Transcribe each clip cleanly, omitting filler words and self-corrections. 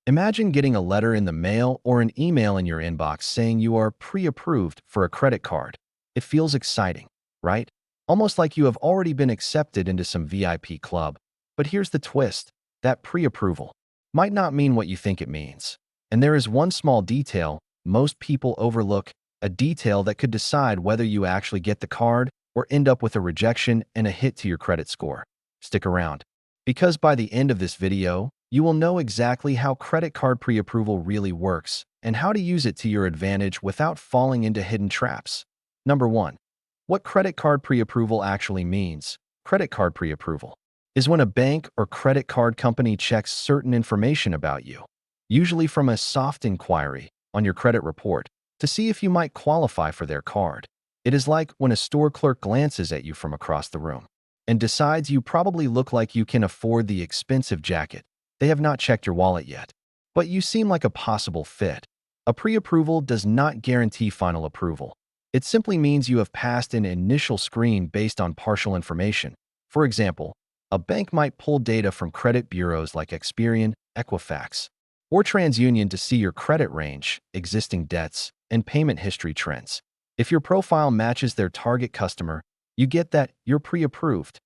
Imagine getting a letter in the mail or an email in your inbox saying you are pre-approved for a credit card. It feels exciting, right? Almost like you have already been accepted into some VIP club. But here's the twist. That pre-approval might not mean what you think it means. And there is one small detail most people overlook, a detail that could decide whether you actually get the card or end up with a rejection and a hit to your credit score. Stick around, because by the end of this video, you will know exactly how credit card pre-approval really works and how to use it to your advantage without falling into hidden traps. Number 1. What credit card pre-approval actually means. Credit card pre-approval is when a bank or credit card company checks certain information about you, usually from a soft inquiry on your credit report, to see if you might qualify for their card. It is like when a store clerk glances at you from across the room and decides you probably look like you can afford the expensive jacket. They have not checked your wallet yet, but you seem like a possible fit. A pre-approval does not guarantee final approval. It simply means you have passed an initial screen based on partial information. For example, a bank might pull data from credit bureaus like Experian, Equifax, or TransUnion to see your credit range, existing debts, and payment history trends. If your profile matches their target customer, you get that you're pre-approved.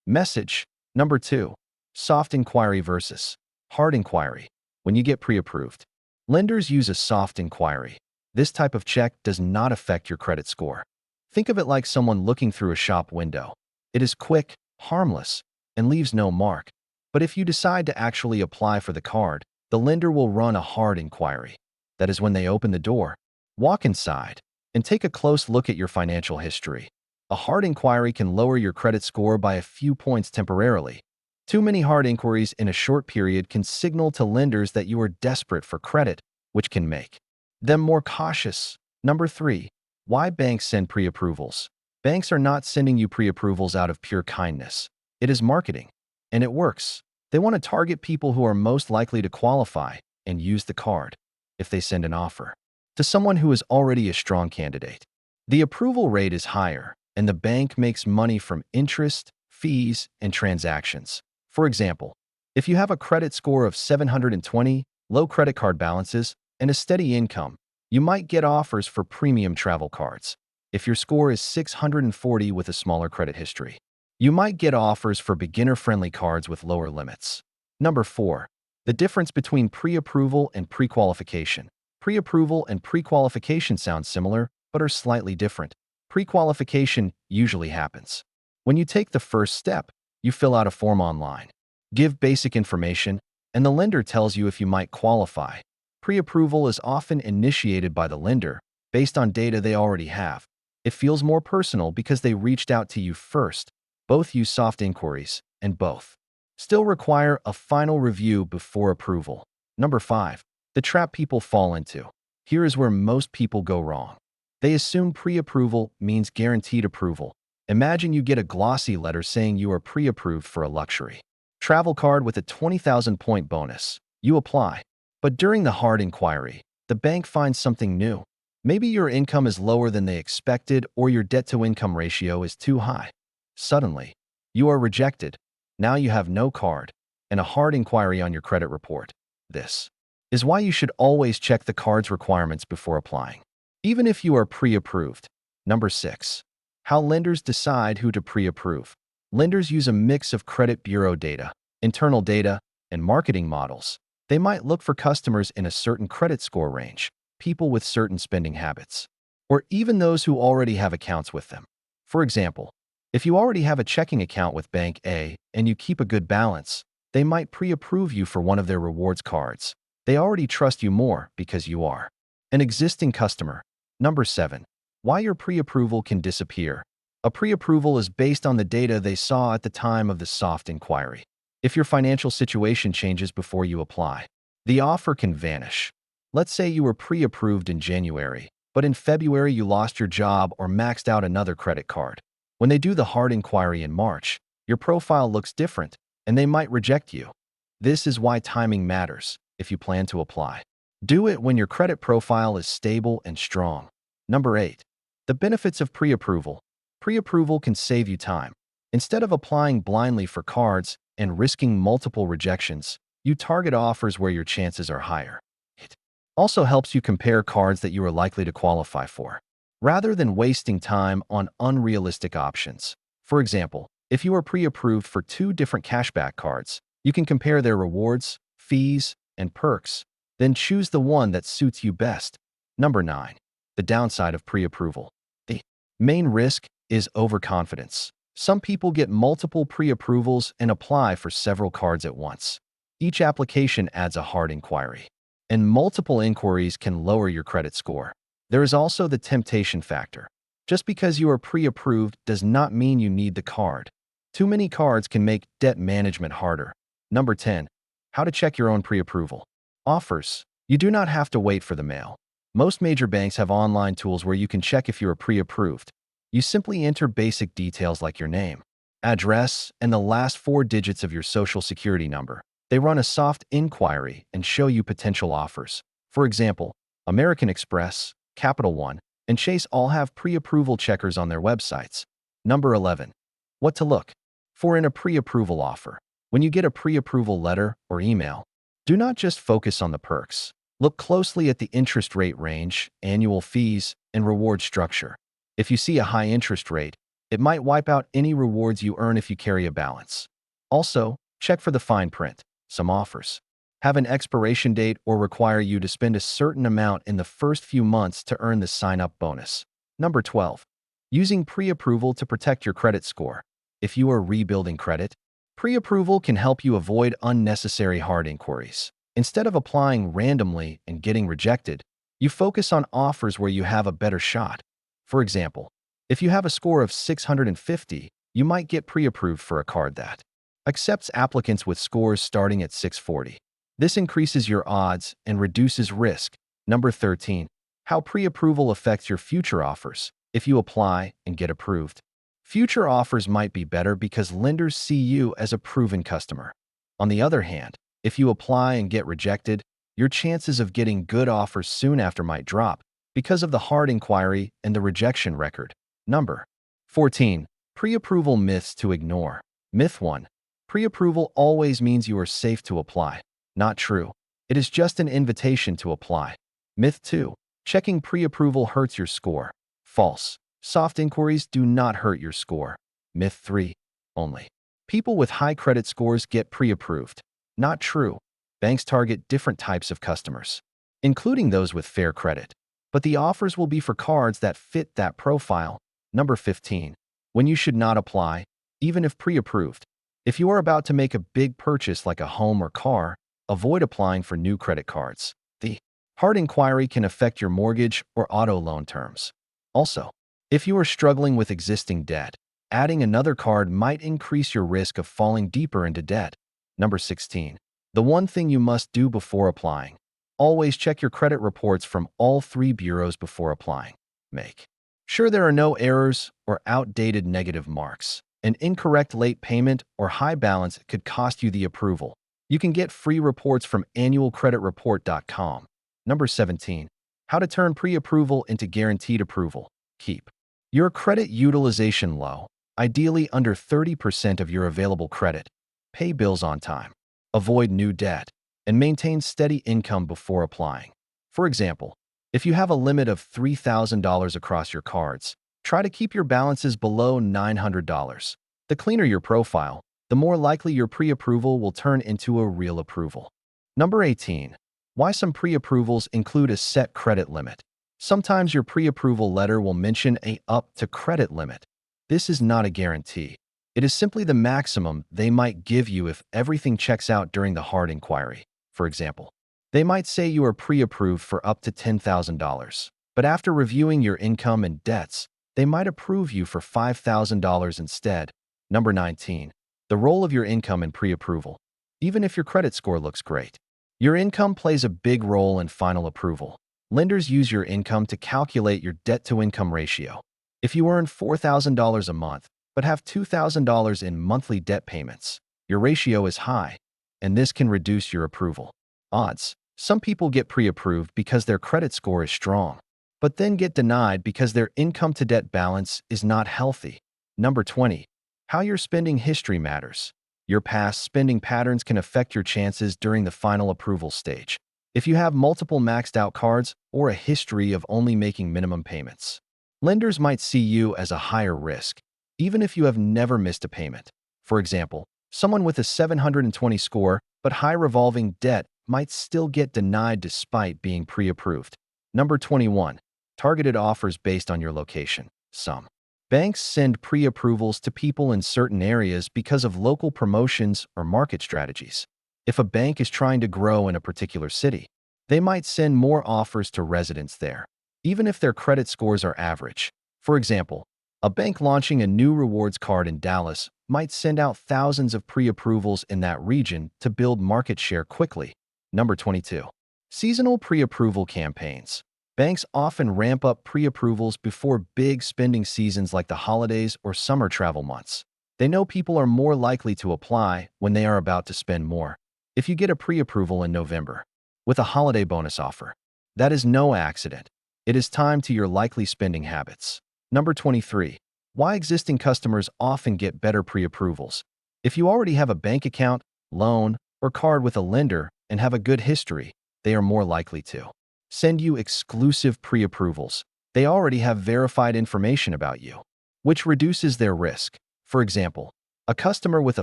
Message. Number 2. Soft inquiry versus hard inquiry. When you get pre-approved, lenders use a soft inquiry. This type of check does not affect your credit score. Think of it like someone looking through a shop window. It is quick, harmless, and leaves no mark. But if you decide to actually apply for the card, the lender will run a hard inquiry. That is when they open the door, walk inside, and take a close look at your financial history. A hard inquiry can lower your credit score by a few points temporarily. Too many hard inquiries in a short period can signal to lenders that you are desperate for credit, which can make them more cautious. Number 3. Why banks send pre-approvals. Banks are not sending you pre-approvals out of pure kindness. It is marketing, and it works. They want to target people who are most likely to qualify and use the card. If they send an offer to someone who is already a strong candidate, the approval rate is higher, and the bank makes money from interest, fees, and transactions. For example, if you have a credit score of 720, low credit card balances, and a steady income, you might get offers for premium travel cards. If your score is 640 with a smaller credit history, you might get offers for beginner-friendly cards with lower limits. Number 4. The difference between pre-approval and pre-qualification. Pre-approval and pre-qualification sound similar, but are slightly different. Pre-qualification usually happens when you take the first step. You fill out a form online, give basic information, and the lender tells you if you might qualify. Pre-approval is often initiated by the lender based on data they already have. It feels more personal because they reached out to you first. Both use soft inquiries, and both still require a final review before approval. Number 5. The trap people fall into. Here is where most people go wrong. They assume pre-approval means guaranteed approval. Imagine you get a glossy letter saying you are pre-approved for a luxury travel card with a 20,000-point bonus. You apply. But during the hard inquiry, the bank finds something new. Maybe your income is lower than they expected, or your debt-to-income ratio is too high. Suddenly, you are rejected. Now you have no card and a hard inquiry on your credit report. This is why you should always check the card's requirements before applying, even if you are pre-approved. Number 6. How lenders decide who to pre-approve. Lenders use a mix of credit bureau data, internal data, and marketing models. They might look for customers in a certain credit score range, people with certain spending habits, or even those who already have accounts with them. For example, if you already have a checking account with Bank A and you keep a good balance, they might pre-approve you for one of their rewards cards. They already trust you more because you are an existing customer. Number 7. Why your pre-approval can disappear. A pre-approval is based on the data they saw at the time of the soft inquiry. If your financial situation changes before you apply, the offer can vanish. Let's say you were pre-approved in January, but in February you lost your job or maxed out another credit card. When they do the hard inquiry in March, your profile looks different, and they might reject you. This is why timing matters. If you plan to apply, do it when your credit profile is stable and strong. Number 8. The benefits of pre-approval. Pre-approval can save you time. Instead of applying blindly for cards and risking multiple rejections, You target offers where your chances are higher. It also helps you compare cards that you are likely to qualify for, rather than wasting time on unrealistic options. For example, if you are pre-approved for 2 different cashback cards, you can compare their rewards, fees, and perks, then choose the one that suits you best. Number 9. The downside of pre-approval. The main risk is overconfidence. Some people get multiple pre-approvals and apply for several cards at once. Each application adds a hard inquiry, and multiple inquiries can lower your credit score. There is also the temptation factor. Just because you are pre-approved does not mean you need the card. Too many cards can make debt management harder. Number 10. How to check your own pre-approval. Offers. You do not have to wait for the mail. Most major banks have online tools where you can check if you are pre-approved. You simply enter basic details like your name, address, and the last 4 digits of your social security number. They run a soft inquiry and show you potential offers. For example, American Express, Capital One, and Chase all have pre-approval checkers on their websites. Number 11. What to look for in a pre-approval offer. When you get a pre-approval letter or email, do not just focus on the perks. Look closely at the interest rate range, annual fees, and reward structure. If you see a high interest rate, it might wipe out any rewards you earn if you carry a balance. Also, check for the fine print. Some offers have an expiration date or require you to spend a certain amount in the first few months to earn the sign-up bonus. Number 12. Using pre-approval to protect your credit score. If you are rebuilding credit, pre-approval can help you avoid unnecessary hard inquiries. Instead of applying randomly and getting rejected, you focus on offers where you have a better shot. For example, if you have a score of 650, you might get pre-approved for a card that accepts applicants with scores starting at 640. This increases your odds and reduces risk. Number 13. How pre-approval affects your future offers. If you apply and get approved, future offers might be better because lenders see you as a proven customer. On the other hand, if you apply and get rejected, your chances of getting good offers soon after might drop because of the hard inquiry and the rejection record. Number 14. Pre-approval myths to ignore. Myth 1. Pre-approval always means you are safe to apply. Not true. It is just an invitation to apply. Myth 2. Checking pre-approval hurts your score. False. Soft inquiries do not hurt your score. Myth 3. Only people with high credit scores get pre-approved. Not true. Banks target different types of customers, including those with fair credit, but the offers will be for cards that fit that profile. Number 15. When you should not apply, even if pre-approved. If you are about to make a big purchase like a home or car, avoid applying for new credit cards. The hard inquiry can affect your mortgage or auto loan terms. Also, if you are struggling with existing debt, adding another card might increase your risk of falling deeper into debt. Number 16. The one thing you must do before applying. Always check your credit reports from all 3 bureaus before applying. Make sure there are no errors or outdated negative marks. An incorrect late payment or high balance could cost you the approval. You can get free reports from annualcreditreport.com. Number 17. How to turn pre-approval into guaranteed approval. Keep your credit utilization low, ideally under 30% of your available credit. Pay bills on time, avoid new debt, and maintain steady income before applying. For example, if you have a limit of $3,000 across your cards, try to keep your balances below $900. The cleaner your profile, the more likely your pre-approval will turn into a real approval. Number 18. Why some pre-approvals include a set credit limit. Sometimes your pre-approval letter will mention a up-to credit limit. This is not a guarantee. It is simply the maximum they might give you if everything checks out during the hard inquiry. For example, they might say you are pre-approved for up to $10,000, but after reviewing your income and debts, they might approve you for $5,000 instead. Number 19. The role of your income in pre-approval. Even if your credit score looks great, your income plays a big role in final approval. Lenders use your income to calculate your debt-to-income ratio. If you earn $4,000 a month, but have $2,000 in monthly debt payments, your ratio is high, and this can reduce your approval odds. Some people get pre-approved because their credit score is strong, but then get denied because their income-to-debt balance is not healthy. Number 20. How your spending history matters. Your past spending patterns can affect your chances during the final approval stage. If you have multiple maxed out cards or a history of only making minimum payments, lenders might see you as a higher risk, even if you have never missed a payment. For example, someone with a 720 score but high revolving debt might still get denied despite being pre-approved. Number 21. Targeted offers based on your location. Some banks send pre-approvals to people in certain areas because of local promotions or market strategies. If a bank is trying to grow in a particular city, they might send more offers to residents there, even if their credit scores are average. For example, a bank launching a new rewards card in Dallas might send out thousands of pre-approvals in that region to build market share quickly. Number 22. Seasonal pre-approval campaigns. Banks often ramp up pre-approvals before big spending seasons like the holidays or summer travel months. They know people are more likely to apply when they are about to spend more. If you get a pre-approval in November with a holiday bonus offer, that is no accident. It is timed to your likely spending habits. Number 23. Why existing customers often get better pre-approvals. If you already have a bank account, loan, or card with a lender and have a good history, they are more likely to send you exclusive pre-approvals. They already have verified information about you, which reduces their risk. For example, a customer with a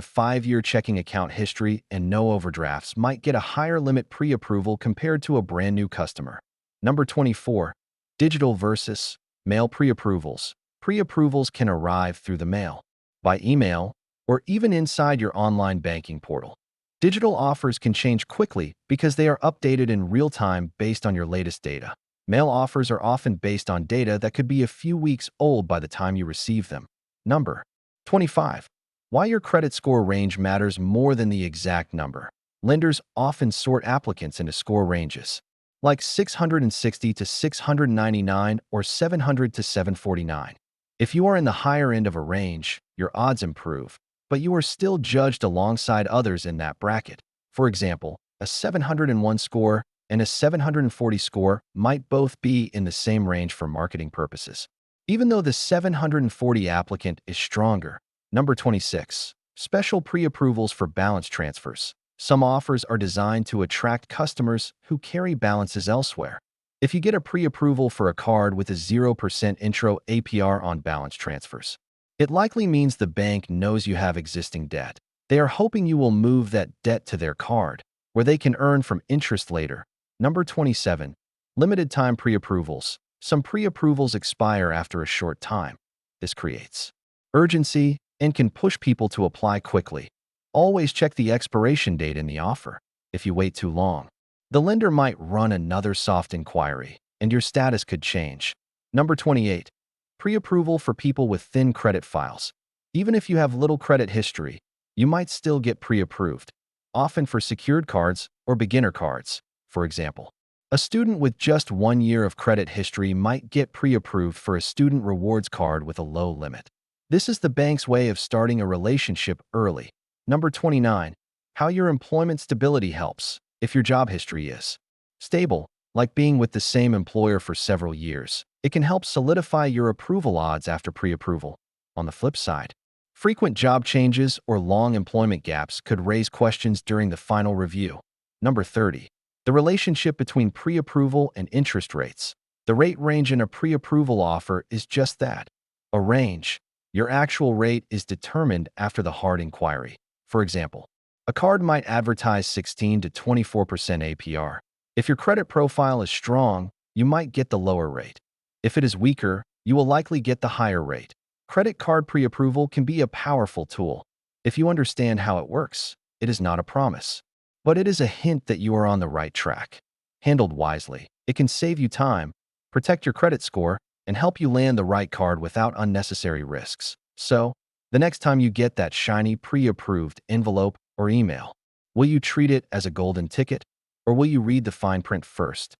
5-year checking account history and no overdrafts might get a higher limit pre-approval compared to a brand new customer. Number 24. Digital versus mail pre-approvals. Pre-approvals can arrive through the mail, by email, or even inside your online banking portal. Digital offers can change quickly because they are updated in real time based on your latest data. Mail offers are often based on data that could be a few weeks old by the time you receive them. Number 25. Why your credit score range matters more than the exact number. Lenders often sort applicants into score ranges, like 660 to 699 or 700 to 749. If you are in the higher end of a range, your odds improve, but you are still judged alongside others in that bracket. For example, a 701 score and a 740 score might both be in the same range for marketing purposes, even though the 740 applicant is stronger. Number 26. Special pre-approvals for balance transfers. Some offers are designed to attract customers who carry balances elsewhere. If you get a pre-approval for a card with a 0% intro APR on balance transfers, it likely means the bank knows you have existing debt. They are hoping you will move that debt to their card, where they can earn from interest later. Number 27. Limited time pre-approvals. Some pre-approvals expire after a short time. This creates urgency and can push people to apply quickly. Always check the expiration date in the offer. If you wait too long, the lender might run another soft inquiry, and your status could change. Number 28. Pre-approval for people with thin credit files. Even if you have little credit history, you might still get pre-approved, often for secured cards or beginner cards. For example, a student with just 1 year of credit history might get pre-approved for a student rewards card with a low limit. This is the bank's way of starting a relationship early. Number 29. How your employment stability helps. If your job history is stable, like being with the same employer for several years, it can help solidify your approval odds after pre-approval. On the flip side, frequent job changes or long employment gaps could raise questions during the final review. Number 30. The relationship between pre-approval and interest rates. The rate range in a pre-approval offer is just that, a range. Your actual rate is determined after the hard inquiry. For example, a card might advertise 16 to 24% APR. If your credit profile is strong, you might get the lower rate. If it is weaker, you will likely get the higher rate. Credit card pre-approval can be a powerful tool. If you understand how it works, it is not a promise, but it is a hint that you are on the right track. Handled wisely, it can save you time, protect your credit score, and help you land the right card without unnecessary risks. So, the next time you get that shiny pre-approved envelope or email, will you treat it as a golden ticket, or will you read the fine print first?